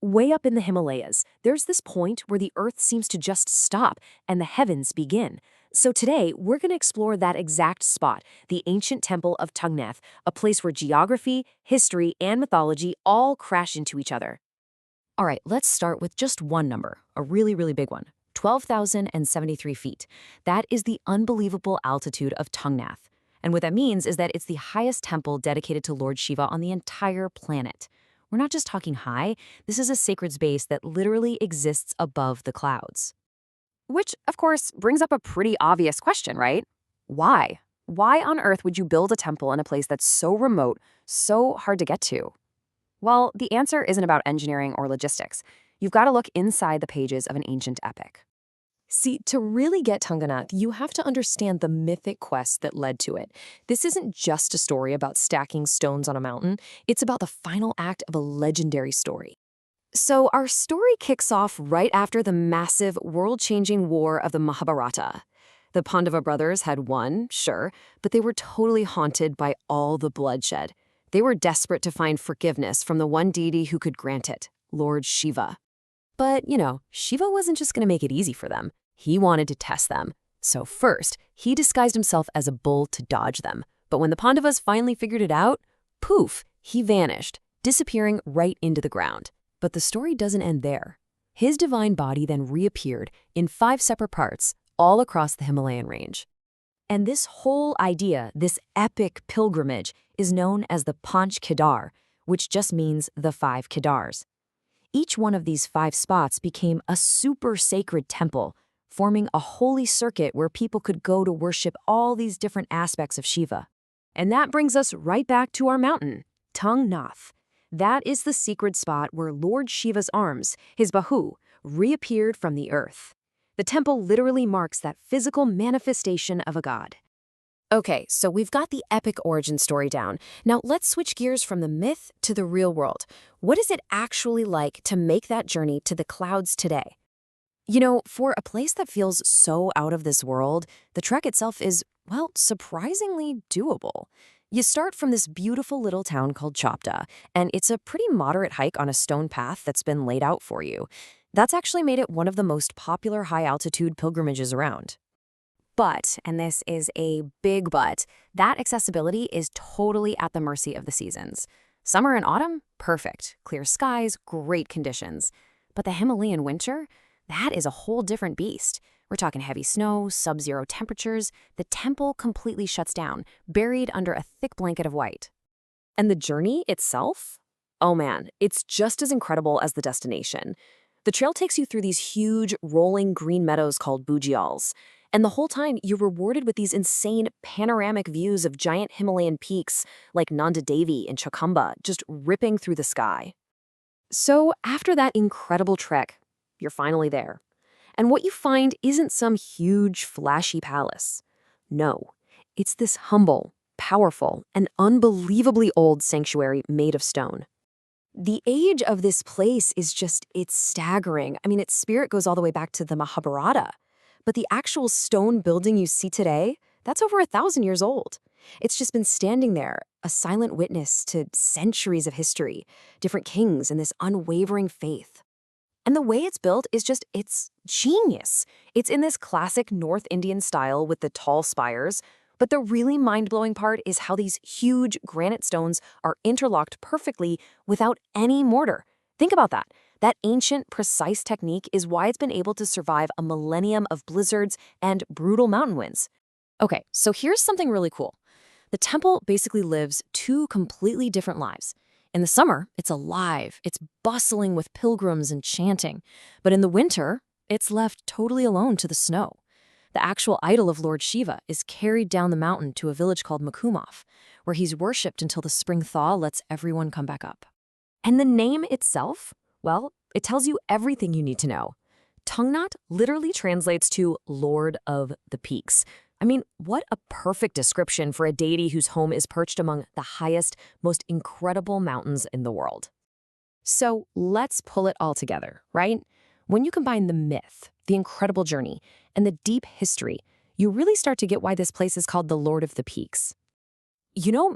Way up in the Himalayas, there's this point where the Earth seems to just stop and the heavens begin. So today, we're going to explore that exact spot, the ancient temple of Tungnath, a place where geography, history, and mythology all crash into each other. All right, let's start with just one number, a really, really big one, 12,073 feet. That is the unbelievable altitude of Tungnath. And what that means is that it's the highest temple dedicated to Lord Shiva on the entire planet. We're not just talking high, this is a sacred space that literally exists above the clouds. Which, of course, brings up a pretty obvious question, right? Why? Why on earth would you build a temple in a place that's so remote, so hard to get to? Well, the answer isn't about engineering or logistics. You've got to look inside the pages of an ancient epic. See, to really get Tungnath, you have to understand the mythic quest that led to it. This isn't just a story about stacking stones on a mountain, it's about the final act of a legendary story. So our story kicks off right after the massive, world-changing war of the Mahabharata. The Pandava brothers had won, sure, but they were totally haunted by all the bloodshed. They were desperate to find forgiveness from the one deity who could grant it, Lord Shiva. But, Shiva wasn't just going to make it easy for them. He wanted to test them. So first, he disguised himself as a bull to dodge them. But when the Pandavas finally figured it out, poof, he vanished, disappearing right into the ground. But the story doesn't end there. His divine body then reappeared in 5 separate parts all across the Himalayan range. And this whole idea, this epic pilgrimage, is known as the Panch Kedar, which just means the 5 Kedars. Each one of these 5 spots became a super sacred temple, forming a holy circuit where people could go to worship all these different aspects of Shiva. And that brings us right back to our mountain, Tungnath. That is the secret spot where Lord Shiva's arms, his bahu, reappeared from the earth. The temple literally marks that physical manifestation of a god. Okay, so we've got the epic origin story down. Now let's switch gears from the myth to the real world. What is it actually like to make that journey to the clouds today? For a place that feels so out of this world, the trek itself is, well, surprisingly doable. You start from this beautiful little town called Chopta, and it's a pretty moderate hike on a stone path that's been laid out for you. That's actually made it one of the most popular high-altitude pilgrimages around. But, and this is a big but, that accessibility is totally at the mercy of the seasons. Summer and autumn, perfect. Clear skies, great conditions. But the Himalayan winter, that is a whole different beast. We're talking heavy snow, sub-zero temperatures. The temple completely shuts down, buried under a thick blanket of white. And the journey itself? Oh man, it's just as incredible as the destination. The trail takes you through these huge, rolling green meadows called bugyals. And the whole time, you're rewarded with these insane panoramic views of giant Himalayan peaks like Nanda Devi and Chakamba just ripping through the sky. So after that incredible trek, you're finally there. And what you find isn't some huge, flashy palace. No, it's this humble, powerful, and unbelievably old sanctuary made of stone. The age of this place is it's staggering. I mean, its spirit goes all the way back to the Mahabharata. But the actual stone building you see today, that's over 1,000 years old. It's just been standing there, a silent witness to centuries of history, different kings, and this unwavering faith. And the way it's built is it's genius. It's in this classic North Indian style with the tall spires, but the really mind-blowing part is how these huge granite stones are interlocked perfectly without any mortar. Think about that. That ancient, precise technique is why it's been able to survive a millennium of blizzards and brutal mountain winds. Okay, so here's something really cool. The temple basically lives 2 completely different lives. In the summer, it's alive, it's bustling with pilgrims and chanting. But in the winter, it's left totally alone to the snow. The actual idol of Lord Shiva is carried down the mountain to a village called Makumaf, where he's worshipped until the spring thaw lets everyone come back up. And the name itself? Well, it tells you everything you need to know. Tungnath literally translates to Lord of the Peaks. I mean, what a perfect description for a deity whose home is perched among the highest, most incredible mountains in the world. So let's pull it all together, right? When you combine the myth, the incredible journey, and the deep history, you really start to get why this place is called the Lord of the Peaks.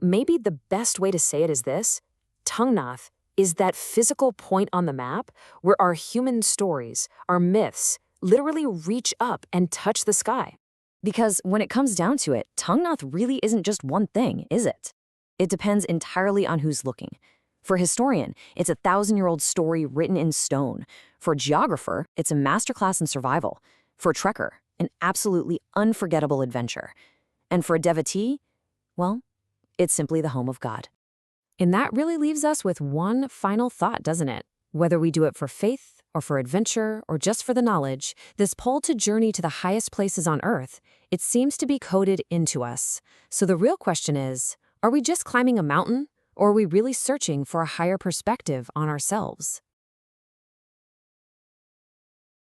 Maybe the best way to say it is this: Tungnath is that physical point on the map where our human stories, our myths, literally reach up and touch the sky. Because when it comes down to it, Tungnath really isn't just one thing, is it? It depends entirely on who's looking. For a historian, it's a 1,000-year-old story written in stone. For a geographer, it's a masterclass in survival. For a trekker, an absolutely unforgettable adventure. And for a devotee, well, it's simply the home of God. And that really leaves us with one final thought, doesn't it? Whether we do it for faith, or for adventure, or just for the knowledge, this pull to journey to the highest places on Earth, it seems to be coded into us. So the real question is, are we just climbing a mountain, or are we really searching for a higher perspective on ourselves?